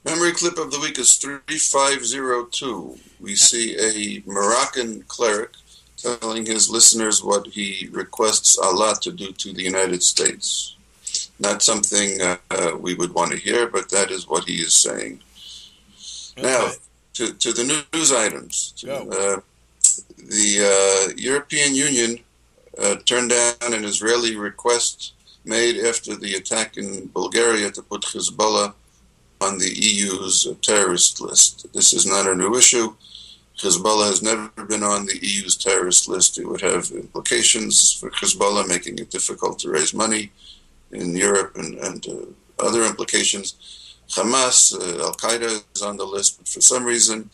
Memory clip of the week is 3502. We see a Moroccan cleric telling his listeners what he requests Allah to do to the United States. Not something we would want to hear, but that is what he is saying. Okay. Now, to the news items. The European Union turned down an Israeli request made after the attack in Bulgaria to put Hezbollah on the EU's terrorist list. This is not a new issue. Hezbollah has never been on the EU's terrorist list. It would have implications for Hezbollah, making it difficult to raise money in Europe and other implications. Hamas, Al-Qaeda is on the list, but for some reason,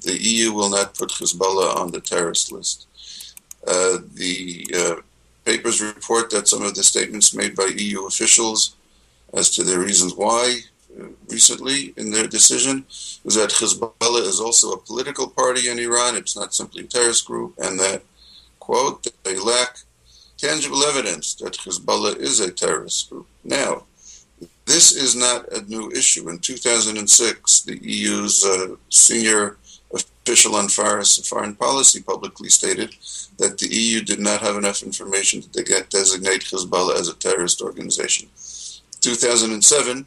the EU will not put Hezbollah on the terrorist list. The papers report that some of the statements made by EU officials as to their reasons why recently in their decision was that Hezbollah is also a political party in Iran. It's not simply a terrorist group, and that, quote, they lack tangible evidence that Hezbollah is a terrorist group. Now, this is not a new issue. In 2006, the EU's senior official on foreign policy publicly stated that the EU did not have enough information to designate Hezbollah as a terrorist organization. 2007,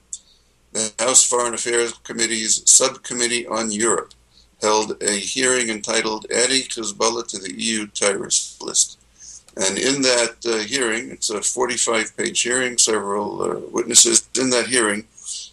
the House Foreign Affairs Committee's Subcommittee on Europe held a hearing entitled Adding Hezbollah to the EU Terrorist List. And in that hearing, it's a 45-page hearing, several witnesses. In that hearing,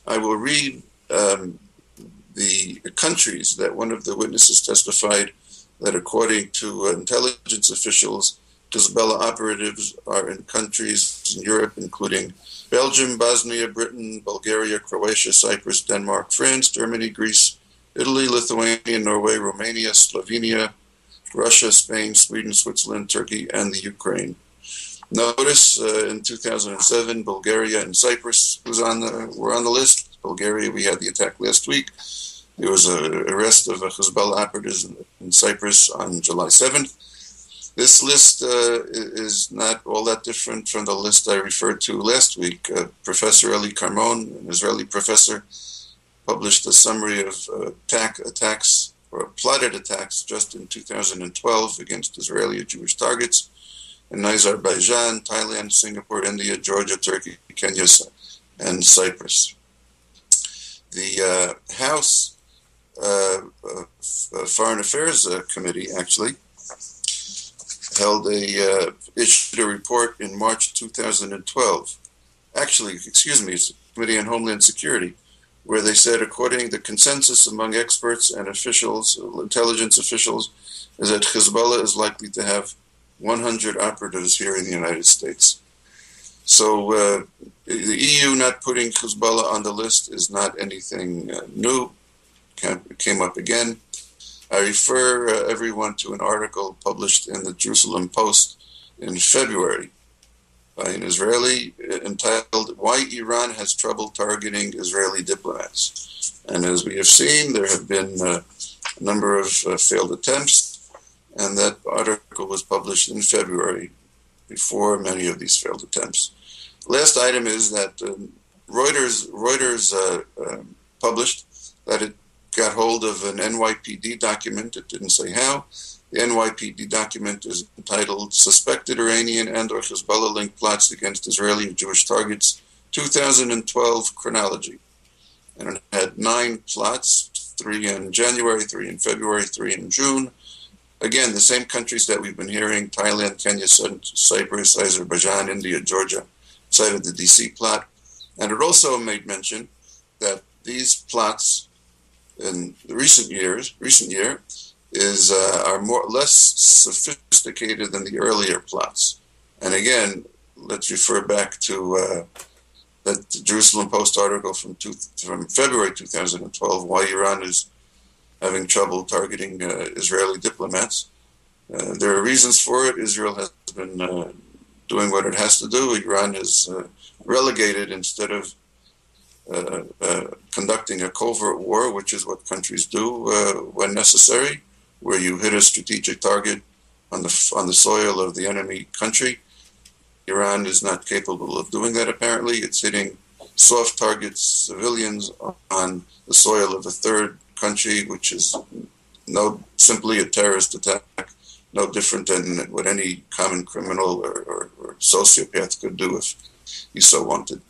I will read the countries that one of the witnesses testified that according to intelligence officials, Hezbollah operatives are in countries in Europe, including Belgium, Bosnia, Britain, Bulgaria, Croatia, Cyprus, Denmark, France, Germany, Greece, Italy, Lithuania, Norway, Romania, Slovenia, Russia, Spain, Sweden, Switzerland, Turkey, and the Ukraine. Notice in 2007, Bulgaria and Cyprus were on the list. Bulgaria, we had the attack last week. There was an arrest of a Hezbollah operatives in Cyprus on July 7th. This list is not all that different from the list I referred to last week. Professor Eli Carmon, an Israeli professor, published a summary of attacks or plotted attacks just in 2012 against Israeli Jewish targets in Azerbaijan, Thailand, Singapore, India, Georgia, Turkey, Kenya, and Cyprus. The House Foreign Affairs Committee actually issued a report in March 2012. Actually, excuse me, it's the Committee on Homeland Security, where they said, according to the consensus among experts and officials, intelligence officials, is that Hezbollah is likely to have 100 operatives here in the United States. So the EU not putting Hezbollah on the list is not anything new. It came up again. I refer everyone to an article published in the Jerusalem Post in February by an Israeli entitled, Why Iran Has Trouble Targeting Israeli Diplomats. And as we have seen, there have been a number of failed attempts, and that article was published in February before many of these failed attempts. Last item is that Reuters published that it got hold of an NYPD document. It didn't say how. The NYPD document is entitled Suspected Iranian and or Hezbollah-Linked Plots Against Israeli and Jewish Targets, 2012 Chronology. And it had 9 plots, 3 in January, 3 in February, 3 in June. Again, the same countries that we've been hearing, Thailand, Kenya, Cyprus, Azerbaijan, India, Georgia, cited the DC plot. And it also made mention that these plots in the recent year are less sophisticated than the earlier plots. And again, let's refer back to that Jerusalem Post article from February 2012, why Iran is having trouble targeting Israeli diplomats. There are reasons for it. Israel has been doing what it has to do. Iran is relegated instead of conducting a covert war, which is what countries do when necessary, where you hit a strategic target on the soil of the enemy country. Iran is not capable of doing that, apparently. It's hitting soft targets civilians on the soil of a third country, which is simply a terrorist attack, no different than what any common criminal or sociopath could do if he so wanted.